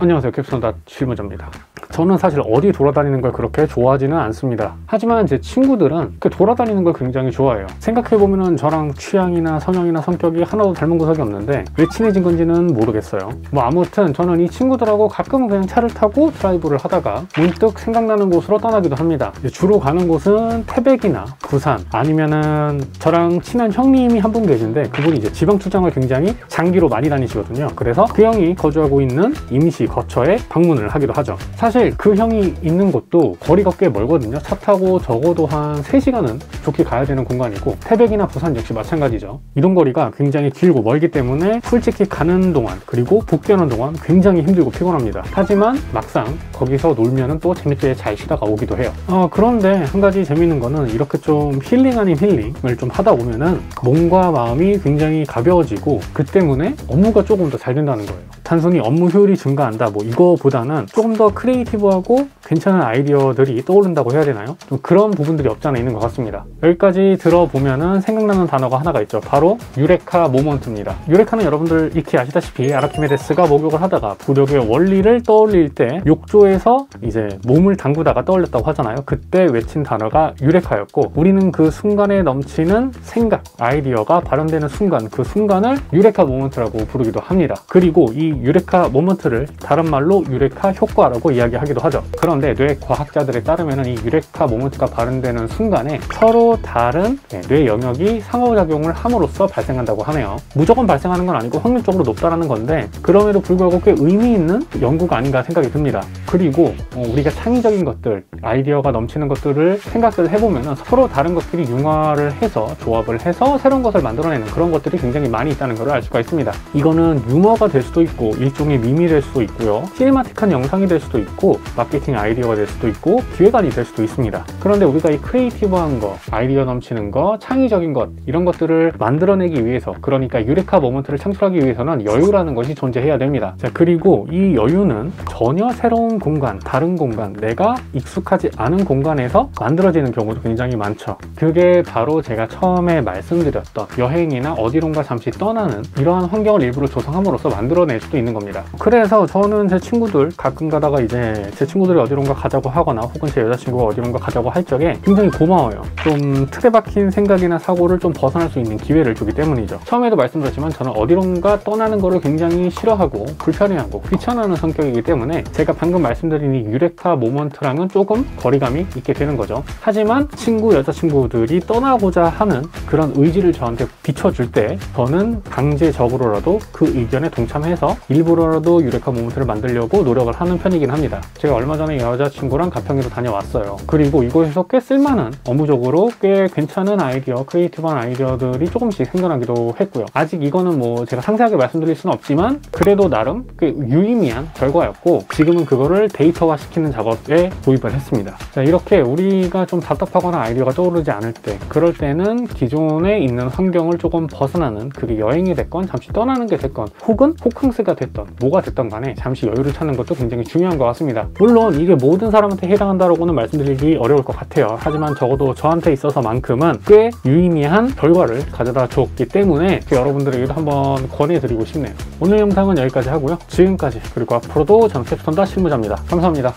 안녕하세요, 캡슐다 실무자입니다. 저는 사실 어디 돌아다니는 걸 그렇게 좋아하지는 않습니다. 하지만 제 친구들은 그 돌아다니는 걸 굉장히 좋아해요. 생각해보면 저랑 취향이나 성향이나 성격이 하나도 닮은 구석이 없는데 왜 친해진 건지는 모르겠어요. 뭐 아무튼 저는 이 친구들하고 가끔은 그냥 차를 타고 드라이브를 하다가 문득 생각나는 곳으로 떠나기도 합니다. 주로 가는 곳은 태백이나 부산, 아니면은 저랑 친한 형님이 한 분 계신데 그분이 이제 지방 출장을 굉장히 장기로 많이 다니시거든요. 그래서 그 형이 거주하고 있는 임시 거처에 방문을 하기도 하죠. 사실 그 형이 있는 곳도 거리가 꽤 멀거든요. 차 타고 적어도 한 3시간은 좋게 가야 되는 공간이고, 태백이나 부산 역시 마찬가지죠. 이동 거리가 굉장히 길고 멀기 때문에 솔직히 가는 동안 그리고 복귀하는 동안 굉장히 힘들고 피곤합니다. 하지만 막상 거기서 놀면은 또 재밌게 잘 쉬다가 오기도 해요. 그런데 한 가지 재밌는 거는 이렇게 좀 힐링 아닌 힐링을 좀 하다 보면은 몸과 마음이 굉장히 가벼워지고 그 때문에 업무가 조금 더 잘 된다는 거예요. 단순히 업무 효율이 증가한다 뭐 이거보다는 조금 더 크리에이티브하고 괜찮은 아이디어들이 떠오른다고 해야 되나요? 좀 그런 부분들이 없지 않아 있는 것 같습니다. 여기까지 들어보면은 생각나는 단어가 하나가 있죠. 바로 유레카 모먼트입니다. 유레카는 여러분들 익히 아시다시피 아르키메데스가 목욕을 하다가 부력의 원리를 떠올릴 때 욕조에서 이제 몸을 담그다가 떠올렸다고 하잖아요. 그때 외친 단어가 유레카였고, 우리는 그 순간에 넘치는 생각, 아이디어가 발현되는 순간, 그 순간을 유레카 모먼트라고 부르기도 합니다. 그리고 이 유레카 모먼트를 다른 말로 유레카 효과라고 이야기하기도 하죠. 그런데 뇌 과학자들에 따르면 이 유레카 모먼트가 발현되는 순간에 서로 다른 뇌 영역이 상호작용을 함으로써 발생한다고 하네요. 무조건 발생하는 건 아니고 확률적으로 높다라는 건데, 그럼에도 불구하고 꽤 의미 있는 연구가 아닌가 생각이 듭니다. 그리고 우리가 창의적인 것들, 아이디어가 넘치는 것들을 생각을 해보면 서로 다른 것들이 융화를 해서 조합을 해서 새로운 것을 만들어내는 그런 것들이 굉장히 많이 있다는 걸 알 수가 있습니다. 이거는 유머가 될 수도 있고 일종의 밈이 될 수도 있고요, 시네마틱한 영상이 될 수도 있고 마케팅 아이디어가 될 수도 있고 기획안이 될 수도 있습니다. 그런데 우리가 이 크리에이티브한 거, 아이디어 넘치는 거, 창의적인 것, 이런 것들을 만들어내기 위해서, 그러니까 유레카 모먼트를 창출하기 위해서는 여유라는 것이 존재해야 됩니다. 자, 그리고 이 여유는 전혀 새로운 공간, 다른 공간, 내가 익숙하지 않은 공간에서 만들어지는 경우도 굉장히 많죠. 그게 바로 제가 처음에 말씀드렸던 여행이나 어디론가 잠시 떠나는 이러한 환경을 일부러 조성함으로써 만들어낼 수도 있는 겁니다. 그래서 저는 제 친구들 가끔 가다가 이제 제 친구들이 어디론가 가자고 하거나 혹은 제 여자친구가 어디론가 가자고 할 적에 굉장히 고마워요. 좀 틀에 박힌 생각이나 사고를 좀 벗어날 수 있는 기회를 주기 때문이죠. 처음에도 말씀드렸지만 저는 어디론가 떠나는 거를 굉장히 싫어하고 불편해하고 귀찮아하는 성격이기 때문에 제가 방금 말씀드린 이 유레카 모먼트랑은 조금 거리감이 있게 되는 거죠. 하지만 친구, 여자친구들이 떠나고자 하는 그런 의지를 저한테 비춰줄 때 저는 강제적으로라도 그 의견에 동참해서 일부러라도 유레카 모먼트를 만들려고 노력을 하는 편이긴 합니다. 제가 얼마 전에 여자친구랑 가평에도 다녀왔어요. 그리고 이곳에서 꽤 쓸만한, 업무적으로 꽤 괜찮은 아이디어, 크리에이티브한 아이디어들이 조금씩 생겨나기도 했고요. 아직 이거는 뭐 제가 상세하게 말씀드릴 수는 없지만 그래도 나름 꽤 유의미한 결과였고, 지금은 그거를 데이터화 시키는 작업에 도입을 했습니다. 자, 이렇게 우리가 좀 답답하거나 아이디어가 떠오르지 않을 때, 그럴 때는 기존에 있는 환경을 조금 벗어나는, 그게 여행이 됐건 잠시 떠나는 게 됐건 혹은 호캉스가 됐던 뭐가 됐던 간에 잠시 여유를 찾는 것도 굉장히 중요한 것 같습니다. 물론 이게 모든 사람한테 해당한다고는 말씀드리기 어려울 것 같아요. 하지만 적어도 저한테 있어서만큼은 꽤 유의미한 결과를 가져다 줬기 때문에 여러분들에게도 한번 권해드리고 싶네요. 오늘 영상은 여기까지 하고요. 지금까지, 그리고 앞으로도 저는 캡스톤다 실무자입니다. 감사합니다.